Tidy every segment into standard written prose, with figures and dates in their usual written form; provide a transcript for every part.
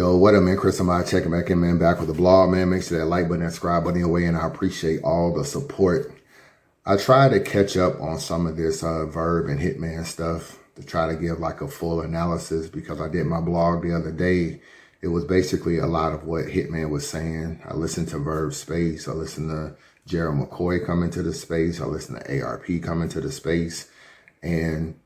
Yo, what up, man? Chris, somebody checking back in, man. Back with the blog, man. Make sure that like button and subscribe button away, and I appreciate all the support. I tried to catch up on some of this Verb and Hitman stuff to try to give like a full analysis because I did my blog the other day. It was basically a lot of what Hitman was saying. I listened to Verb Space. I listened to Gerald McCoy come into the space. I listened to ARP come into the space. And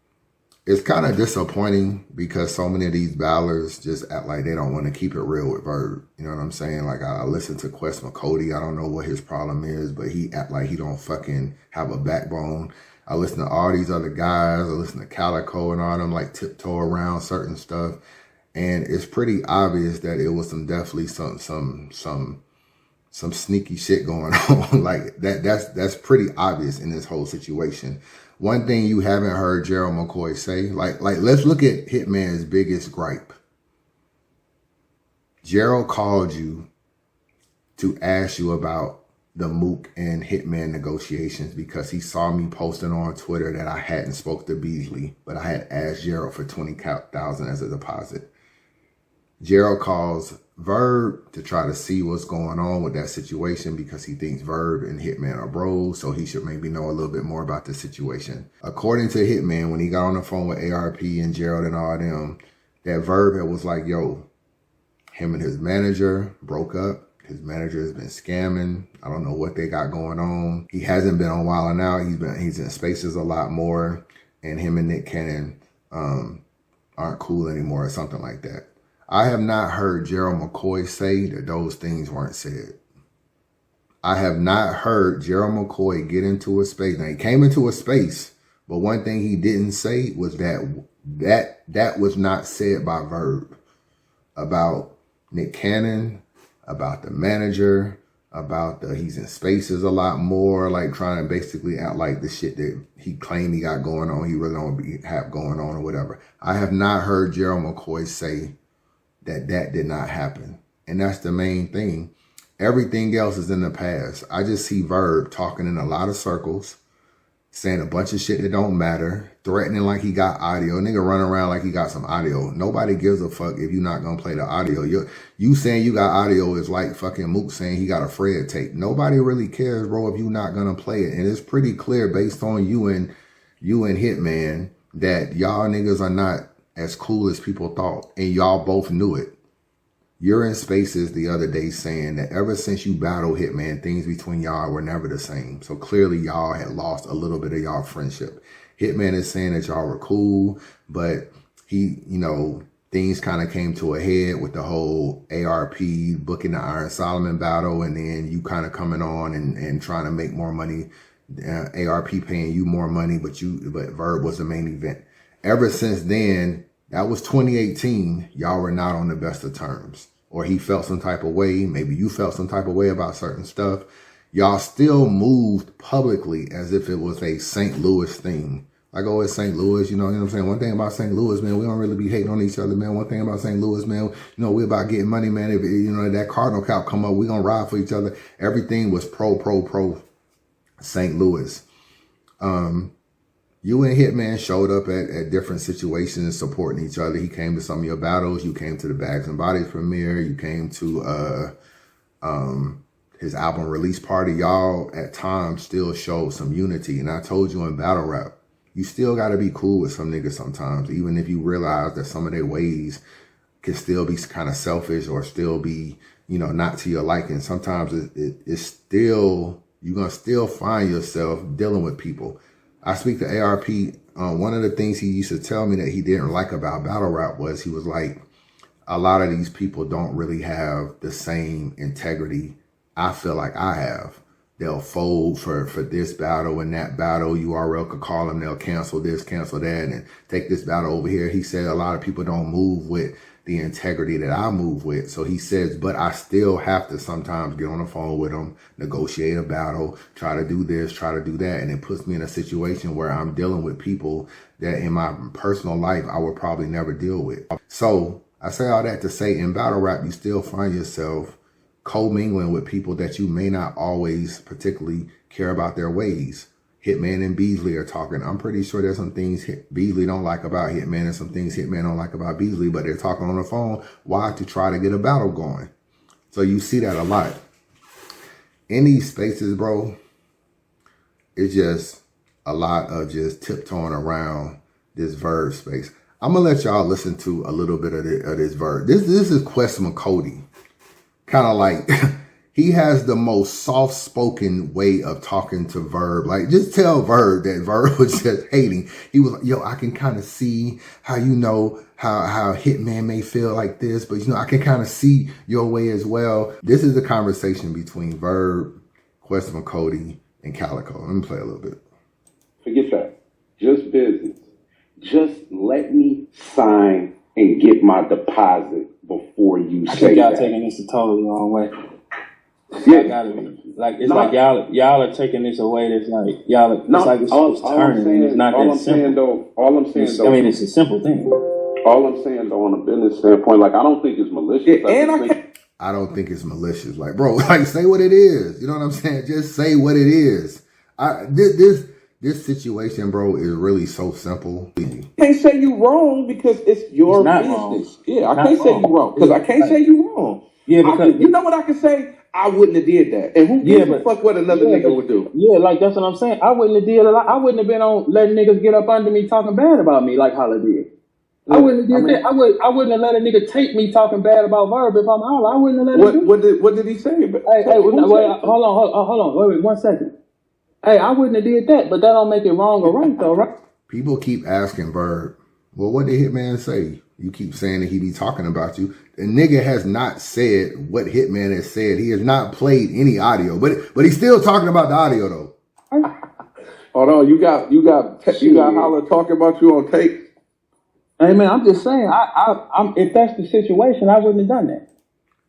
it's kind of disappointing because so many of these battlers just act like they don't want to keep it real with Verb. You know what I'm saying? Like I listened to Quest McCody. I don't know what his problem is, but he act like he don't fucking have a backbone. I listen to all these other guys. I listen to Calico and all them like tiptoe around certain stuff. And it's pretty obvious that it was definitely some sneaky shit going on. Like that's pretty obvious in this whole situation. One thing you haven't heard Gerald McCoy say, like let's look at Hitman's biggest gripe. Gerald called you to ask you about the Mook and Hitman negotiations because he saw me posting on Twitter that I hadn't spoke to Beasley, but I had asked Gerald for $20,000 as a deposit. Gerald calls Verb to try to see what's going on with that situation because he thinks Verb and Hitman are bros, so he should maybe know a little bit more about the situation. According to Hitman, when he got on the phone with ARP and Gerald and all them, that Verb was like, yo, him and his manager broke up. His manager has been scamming. I don't know what they got going on. He hasn't been on Wild 'N Out. He's in spaces a lot more, and him and Nick Cannon aren't cool anymore or something like that. I have not heard Gerald McCoy say that those things weren't said. I have not heard Gerald McCoy get into a space. Now, he came into a space, but one thing he didn't say was that was not said by Verb about Nick Cannon, about the manager, about he's in spaces a lot more, like trying to basically act like the shit that he claimed he got going on, he really don't have going on or whatever. I have not heard Gerald McCoy say that did not happen. And that's the main thing. Everything else is in the past. I just see Verb talking in a lot of circles, saying a bunch of shit that don't matter, threatening like he got audio. Nigga running around like he got some audio. Nobody gives a fuck if you're not gonna play the audio. You saying you got audio is like fucking Mook saying he got a Fred tape. Nobody really cares, bro, if you're not gonna play it. And it's pretty clear based on you and Hitman that y'all niggas are not as cool as people thought, and y'all both knew it. You're in spaces the other day saying that ever since you battled Hitman, things between y'all were never the same. So clearly y'all had lost a little bit of y'all friendship. Hitman is saying that y'all were cool, but he, things kind of came to a head with the whole ARP booking the Iron Solomon battle, and then you kind of coming on and trying to make more money, ARP paying you more money, but Verb was the main event. Ever since then, that was 2018, y'all were not on the best of terms. Or he felt some type of way, maybe you felt some type of way about certain stuff. Y'all still moved publicly as if it was a St. Louis thing. Like, oh, it's St. Louis, you know what I'm saying? One thing about St. Louis, man, we don't really be hating on each other, man. One thing about St. Louis, man, we about getting money, man. If, that Cardinal cap come up, we gonna ride for each other. Everything was pro St. Louis. You and Hitman showed up at different situations supporting each other. He came to some of your battles. You came to the Bags and Bodies premiere. You came to his album release party. Y'all at times still showed some unity. And I told you in battle rap, you still got to be cool with some niggas sometimes, even if you realize that some of their ways can still be kind of selfish or still be, not to your liking. Sometimes it's still, you're going to still find yourself dealing with people. I speak to ARP. One of the things he used to tell me that he didn't like about battle rap was he was like, a lot of these people don't really have the same integrity I feel like I have. They'll fold for this battle and that battle. URL could call them. They'll cancel this, cancel that, and take this battle over here. He said a lot of people don't move with the integrity that I move with. So he says, but I still have to sometimes get on the phone with them, negotiate a battle, try to do this, try to do that. And it puts me in a situation where I'm dealing with people that in my personal life, I would probably never deal with. So I say all that to say in battle rap, you still find yourself commingling with people that you may not always particularly care about their ways. Hitman and Beasley are talking. I'm pretty sure there's some things Beasley don't like about Hitman and some things Hitman don't like about Beasley, but they're talking on the phone. Why? To try to get a battle going. So you see that a lot. In these spaces, bro, it's just a lot of just tiptoeing around this Verb space. I'm going to let y'all listen to a little bit of this Verb. This is Quest McCody. Kind of like... He has the most soft-spoken way of talking to Verb. Like, just tell Verb that Verb was just hating. He was like, yo, I can kind of see how, you know, how Hitman may feel like this, but, you know, I can kind of see your way as well. This is the conversation between Verb, Quest McCody, and Calico. Let me play a little bit. Forget that. Just business. Just let me sign and get my deposit before you say that. I think y'all taking this the totally wrong way. Yeah. I gotta be like it's like y'all are taking this away. That's like y'all. It's like it's turning. And it's not that simple. All I'm saying though. I mean, it's a simple thing. All I'm saying though, on a business standpoint, like I don't think it's malicious. Yeah, I don't think it's malicious. Like, bro, like say what it is. You know what I'm saying? Just say what it is. This situation, bro, is really so simple. I can't say you wrong because it's your business. Wrong. Yeah, I can't say you wrong because I can't say you wrong. Yeah, because you know what I can say. I wouldn't have did that. And who gives a fuck what another nigga would do? Yeah, like that's what I'm saying. I wouldn't have did a lot. I wouldn't have been on letting niggas get up under me talking bad about me like Holla did. I wouldn't have did that. I wouldn't have let a nigga tape me talking bad about Verb if I'm Holla. I wouldn't have let him do it. What did he say? Hey, hold on. Wait, 1 second. Hey, I wouldn't have did that, but that don't make it wrong or right though, right? People keep asking Verb, well, what did Hitman say? You keep saying that he be talking about you. The nigga has not said what Hitman has said. He has not played any audio, but he's still talking about the audio though. Hold on, you got Holla talking about you on tape. Hey man, I'm just saying, I'm if that's the situation, I wouldn't have done that.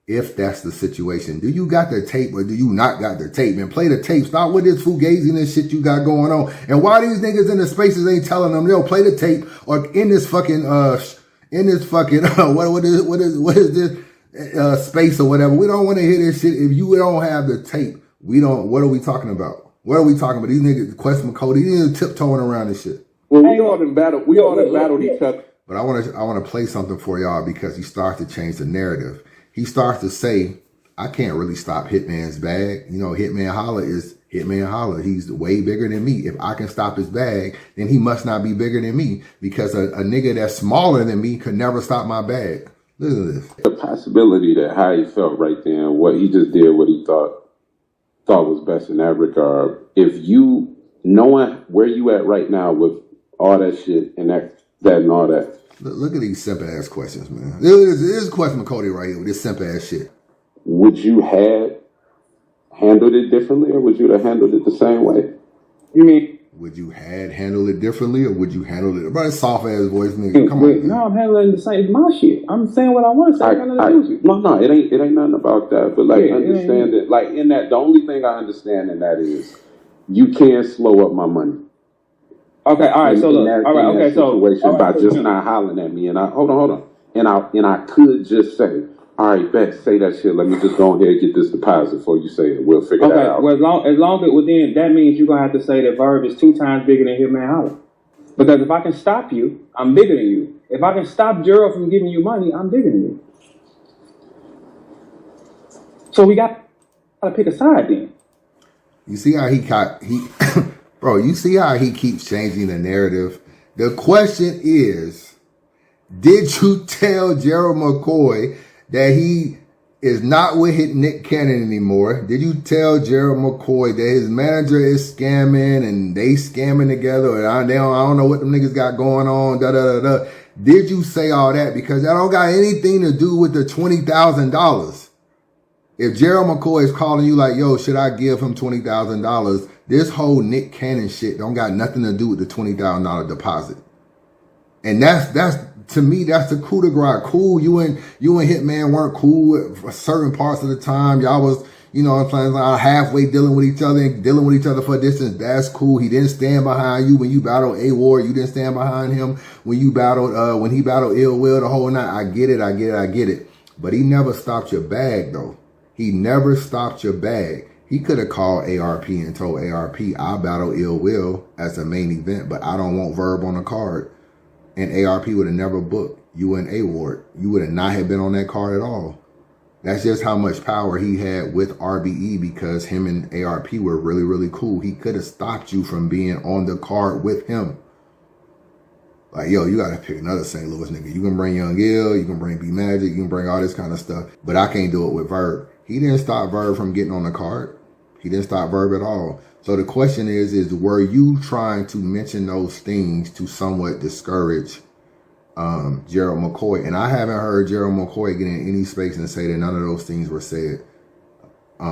If that's the situation, do you got the tape or do you not got the tape? And play the tape. Stop with this fugazi and this shit you got going on. And why these niggas in the spaces ain't telling them they'll play the tape or in this fucking what is this space or whatever. We don't want to hear this shit. If you don't have the tape, what are we talking about? What are we talking about? These niggas, Quest McCody, these niggas tiptoeing around this shit. Well, we all in battle each other. But I want to play something for y'all because he starts to change the narrative. He starts to say, I can't really stop Hitman's bag. You know, Hitman Holla is Hitman Holla. He's way bigger than me. If I can stop his bag, then he must not be bigger than me because a nigga that's smaller than me could never stop my bag. Listen to this. The possibility that how he felt right there and what he just did, what he thought was best in that regard. If you knowing where you at right now with all that shit and that and all that. Look at these simple ass questions, man. This is Quest McCody right here with this simple ass shit. Would you have handled it differently or would you have handled it the same way? You mean? Would you have handled it differently or would you handle it? Bro, soft ass voice, nigga. Come on. No, I'm handling the same. It's my shit. I'm saying what I want to say. No, it ain't nothing about that. But like, understand that, like in that, the only thing I understand in that is you can't slow up my money. Okay, all right. So look, all right, okay. So by just not hollering at me, and I hold on, and I could just say, all right, bet, say that shit. Let me just go ahead and get this deposit before you say it. We'll figure that out. Well, as long as within that means you're gonna have to say that Verb is 2 times bigger than Hitman Holla. Because if I can stop you, I'm bigger than you. If I can stop Gerald from giving you money, I'm bigger than you. So we got to pick a side then. You see how bro, you see how he keeps changing the narrative? The question is, did you tell Gerald McCoy that he is not with Nick Cannon anymore? Did you tell Gerald McCoy that his manager is scamming and they scamming together? And I don't know what them niggas got going on. Did you say all that? Because that don't got anything to do with the $20,000. If Gerald McCoy is calling you like, yo, should I give him $20,000? This whole Nick Cannon shit don't got nothing to do with the $20,000 deposit. And that's to me, that's the coup de grace. Cool, you and Hitman weren't cool for certain parts of the time. Y'all was, you know what I'm saying, halfway dealing with each other for a distance. That's cool. He didn't stand behind you when you battled A-War. You didn't stand behind him when you battled, when he battled Ill Will the whole night. I get it. But he never stopped your bag, though. He never stopped your bag. He could have called ARP and told ARP, I'll battle Ill Will as the main event, but I don't want Verb on the card. And ARP would have never booked you and A-Ward. You would have not have been on that card at all. That's just how much power he had with RBE, because him and ARP were really, really cool. He could have stopped you from being on the card with him. Like, yo, you got to pick another St. Louis nigga. You can bring Young Ill, you can bring B Magic, you can bring all this kind of stuff. But I can't do it with Verb. He didn't stop Verb from getting on the card. He didn't stop Verb at all. So the question is were you trying to mention those things to somewhat discourage Gerald McCoy? And I haven't heard Gerald McCoy get in any space and say that none of those things were said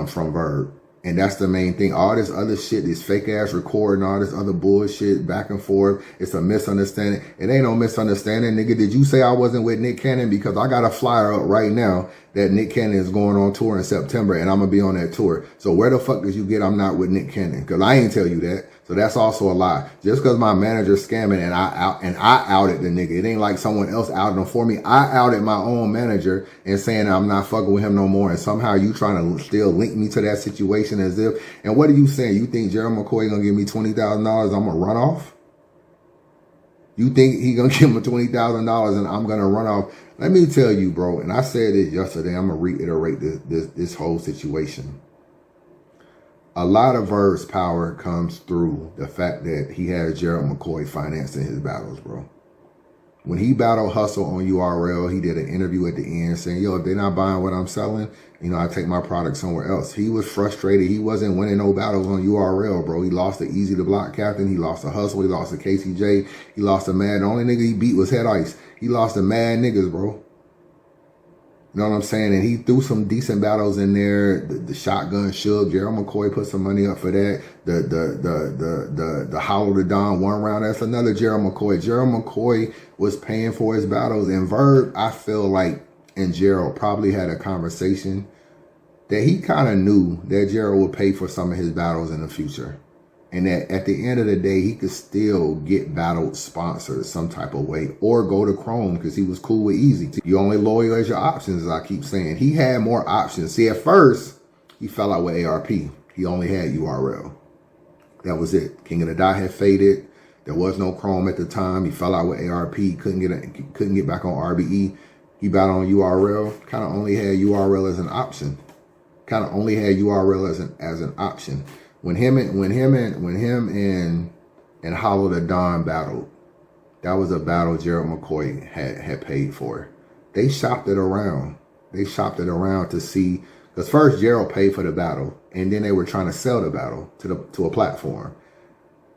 from Verb. And that's the main thing. All this other shit, this fake ass recording, all this other bullshit back and forth, it's a misunderstanding. It ain't no misunderstanding, nigga. Did you say I wasn't with Nick Cannon? Because I got a flyer up right now that Nick Cannon is going on tour in September, and I'm going to be on that tour. So where the fuck did you get I'm not with Nick Cannon? Because I ain't tell you that. So that's also a lie. Just because my manager's scamming and I outed the nigga. It ain't like someone else outed him for me. I outed my own manager and saying I'm not fucking with him no more. And somehow you trying to still link me to that situation as if. And what are you saying? You think Gerald McCoy gonna give me $20,000? I'm gonna run off? You think he gonna give me $20,000 and I'm gonna run off? Let me tell you, bro. And I said it yesterday. I'm gonna reiterate this whole situation. A lot of Verb's power comes through the fact that he has Gerald McCoy financing his battles, bro. When he battled Hustle on URL, he did an interview at the end saying, yo, if they're not buying what I'm selling, you know, I take my product somewhere else. He was frustrated. He wasn't winning no battles on URL, bro. He lost to Easy the Block Captain. He lost to Hustle. He lost to KCJ. He lost to Mad. The only nigga he beat was Head Ice. He lost to Mad niggas, bro. You know what I'm saying? And he threw some decent battles in there. The Shotgun Shook. Gerald McCoy put some money up for that. The Hollow the Dawn 1 round. That's another Gerald McCoy. Gerald McCoy was paying for his battles. And Verb, I feel like, and Gerald probably had a conversation that he kind of knew that Gerald would pay for some of his battles in the future. And that at the end of the day, he could still get battle sponsored some type of way or go to Chrome because he was cool with Easy. You only loyal as your options, as I keep saying. He had more options. See, at first, he fell out with ARP. He only had URL. That was it. King of the Dot had faded. There was no Chrome at the time. He fell out with ARP. Couldn't get back on RBE. He battled on URL. Kind of only had URL as an option. Kind of only had URL as an option. When him and Hollow the Dawn battled, that was a battle Gerald McCoy had paid for. They shopped it around. They shopped it around to see, because first Gerald paid for the battle, and then they were trying to sell the battle to a platform.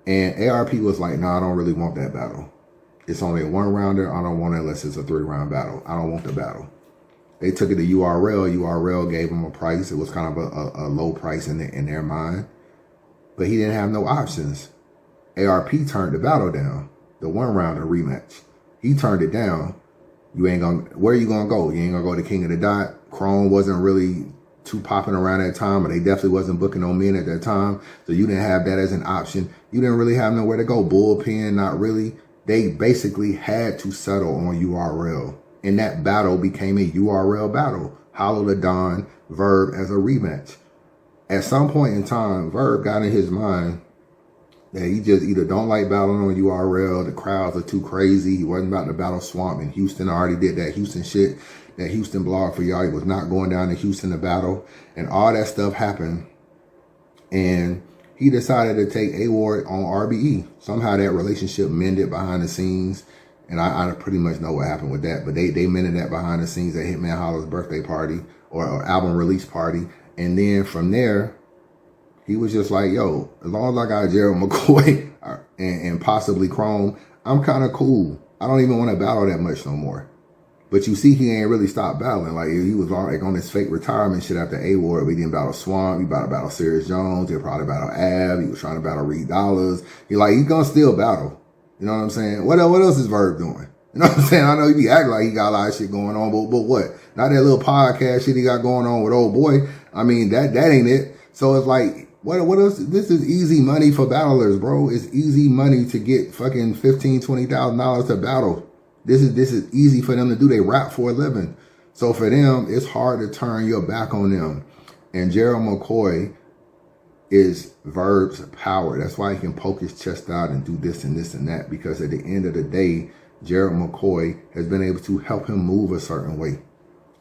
And ARP was like, no, I don't really want that battle. It's only a 1 rounder. I don't want it unless it's a 3-round battle. I don't want the battle. They took it to URL. URL gave them a price. It was kind of a low price in their mind. But he didn't have no options. ARP turned the battle down. The 1-rounder rematch. He turned it down. Where you gonna go? You ain't gonna go to King of the Dot. Chrome wasn't really too popping around that time, but they definitely wasn't booking no men at that time. So you didn't have that as an option. You didn't really have nowhere to go. Bullpen, not really. They basically had to settle on URL. And that battle became a URL battle. Hollow the Dawn, Verb as a rematch. At some point in time, Verb got in his mind that he just either don't like battling on URL, the crowds are too crazy, he wasn't about to battle Swamp in Houston, already did that Houston shit, that Houston blog for y'all, he was not going down to Houston to battle, and all that stuff happened, and he decided to take A-Ward on RBE. Somehow that relationship mended behind the scenes, and I pretty much know what happened with that, but they mended that behind the scenes at Hitman Hollow's birthday party, or album release party. And then from there, he was just like, yo, as long as I got Gerald McCoy and possibly Chrome, I'm kind of cool. I don't even want to battle that much no more. But you see, he ain't really stopped battling. Like, he was like on this fake retirement shit after A-Ward. We didn't battle Swamp. He about to battle Serious Jones. He'll probably battle Ab. He was trying to battle Reed Dollars. He's going to still battle. You know what I'm saying? What else is Verb doing? You know what I'm saying? I know he be acting like he got a lot of shit going on, but what? Not that little podcast shit he got going on with old boy. I mean, that ain't it. So it's like, what else? This is easy money for battlers, bro. It's easy money to get fucking $15,000, $20,000 to battle. This is easy for them to do. They rap for a living. So for them, it's hard to turn your back on them. And Gerald McCoy is Verb's power. That's why he can poke his chest out and do this and this and that, because at the end of the day, Gerald McCoy has been able to help him move a certain way,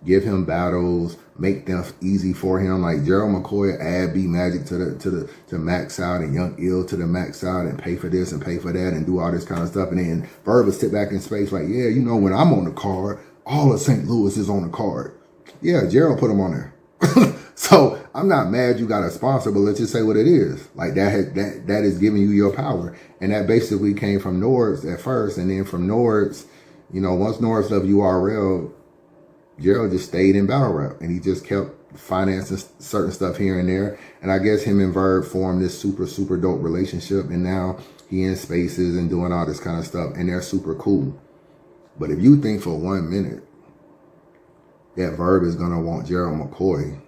give him battles, make them easy for him. Like Gerald McCoy add B Magic to max out, and Young Ill to the max out, and pay for this and pay for that and do all this kind of stuff. And then Verb will sit back in space like, yeah, you know, when I'm on the card, all of St. Louis is on the card. Yeah, Gerald put him on there. So I'm not mad you got a sponsor, but let's just say what it is. Like that is giving you your power. And that basically came from Nords at first. And then from Nords, you know, once Nords left URL, Gerald just stayed in battle rap, and he just kept financing certain stuff here and there. And I guess him and Verb formed this super, super dope relationship. And now he in spaces and doing all this kind of stuff, and they're super cool. But if you think for 1 minute that Verb is going to want Gerald McCoy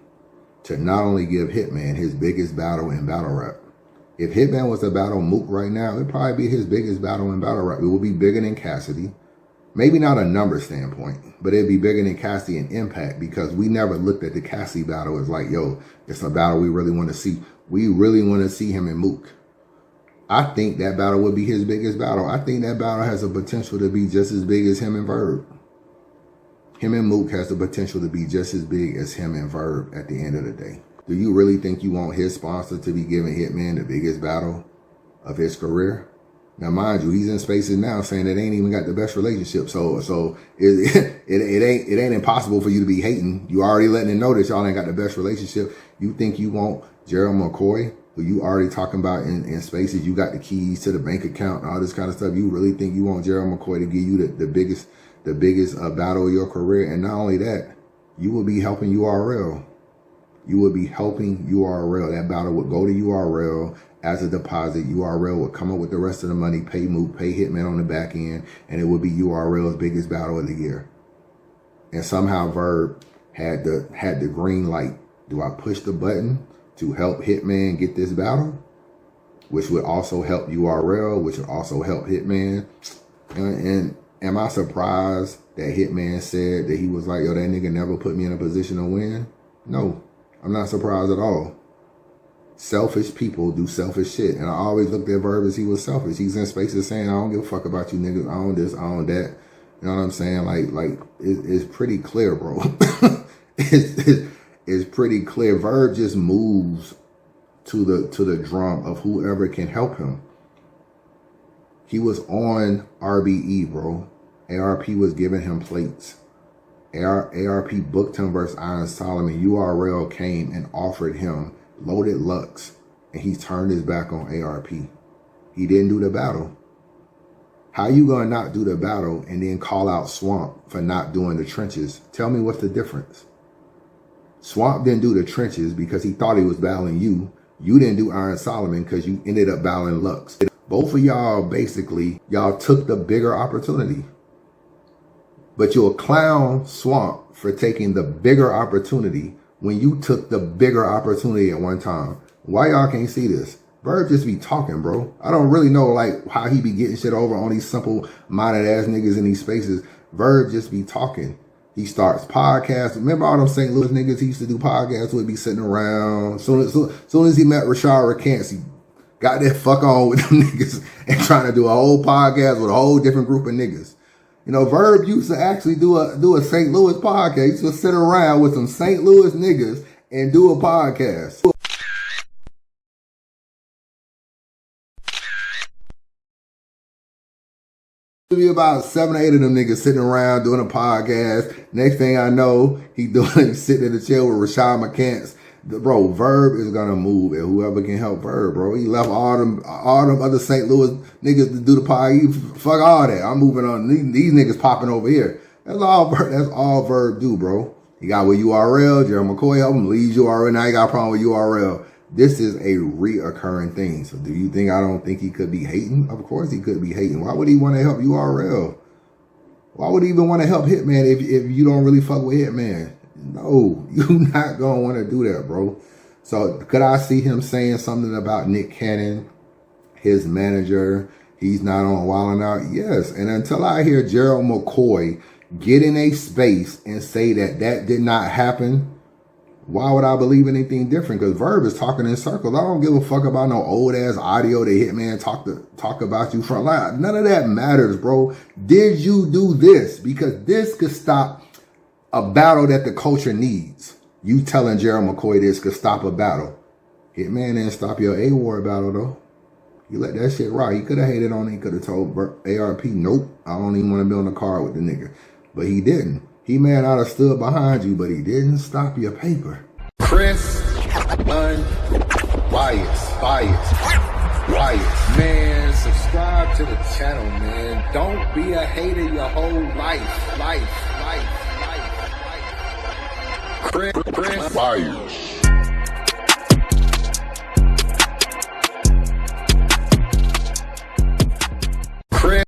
to not only give Hitman his biggest battle in battle rap. If Hitman was to battle Mook right now, it'd probably be his biggest battle in battle rap. It would be bigger than Cassidy. Maybe not a number standpoint, but it'd be bigger than Cassidy in impact, because we never looked at the Cassidy battle as like, yo, it's a battle we really want to see. We really want to see him and Mook. I think that battle would be his biggest battle. I think that battle has a potential to be just as big as him and Verb. Him and Mook has the potential to be just as big as him and Verb at the end of the day. Do you really think you want his sponsor to be giving Hitman the biggest battle of his career? Now, mind you, he's in spaces now saying that they ain't even got the best relationship. So it ain't impossible for you to be hating. You already letting him know that y'all ain't got the best relationship. You think you want Gerald McCoy, who you already talking about in spaces, you got the keys to the bank account and all this kind of stuff. You really think you want Gerald McCoy to give you the biggest battle of your career? And not only that, you will be helping URL. You would be helping URL. That battle would go to URL as a deposit. URL would come up with the rest of the money, pay Mook, pay Hitman on the back end, and it would be URL's biggest battle of the year. And somehow Verb had the green light. Do I push the button to help Hitman get this battle? Which would also help URL, which would also help Hitman. And am I surprised that Hitman said that he was like, yo, that nigga never put me in a position to win? No, I'm not surprised at all. Selfish people do selfish shit. And I always looked at Verb as he was selfish. He's in spaces saying, I don't give a fuck about you niggas. I own this, I own that. You know what I'm saying? Like it's pretty clear, bro. It's pretty clear. Verb just moves to the drum of whoever can help him. He was on RBE, bro. ARP was giving him plates. ARP booked him versus Iron Solomon. URL came and offered him loaded Lux, and he turned his back on ARP. He didn't do the battle. How you gonna not do the battle and then call out Swamp for not doing the trenches? Tell me what's the difference. Swamp didn't do the trenches because he thought he was battling you. You didn't do Iron Solomon because you ended up battling Lux. Both of y'all, basically, y'all took the bigger opportunity. But you'll clown Swamp for taking the bigger opportunity when you took the bigger opportunity at one time. Why y'all can't see this? Verb just be talking, bro. I don't really know like how he be getting shit over on these simple-minded ass niggas in these spaces. Verb just be talking. He starts podcasts. Remember all them St. Louis niggas he used to do podcasts with, be sitting around. Soon as he met Rashad Rakance, he got that fuck on with them niggas and trying to do a whole podcast with a whole different group of niggas. You know, Verb used to actually do a St. Louis podcast. He used to sit around with some St. Louis niggas and do a podcast. Be about 7 or 8 of them niggas sitting around doing a podcast. Next thing I know, he sitting in the chair with Rashad McCants. Bro, Verb is gonna move, and whoever can help Verb, bro. He left all them other St. Louis niggas to do the podcast. Fuck all that. I'm moving on. These niggas popping over here. That's all Verb do, bro. He got with URL. Gerald McCoy help him, leaves URL. Now he got a problem with URL. This is a reoccurring thing. So do you think I don't think he could be hating? Of course he could be hating. Why would he want to help URL? Why would he even want to help Hitman if you don't really fuck with Hitman? No, you're not going to want to do that, bro. So could I see him saying something about Nick Cannon, his manager? He's not on Wildin' Out? Yes. And until I hear Gerald McCoy get in a space and say that did not happen, Why would I believe anything different? Because Verb is talking in circles. I don't give a fuck about no old ass audio that Hitman talk about you front line. None of that matters, bro. Did you do this? Because this could stop a battle that the culture needs. You telling Gerald McCoy this could stop a battle. Hitman didn't stop your A-War battle, though. You let that shit rock. He could have hated on it. He could have told ARP, nope, I don't even want to be on the car with the nigga. But he didn't. He may not have stood behind you, but he didn't stop your paper. Chris, bias. Man, subscribe to the channel, man. Don't be a hater your whole life. Chris, bias.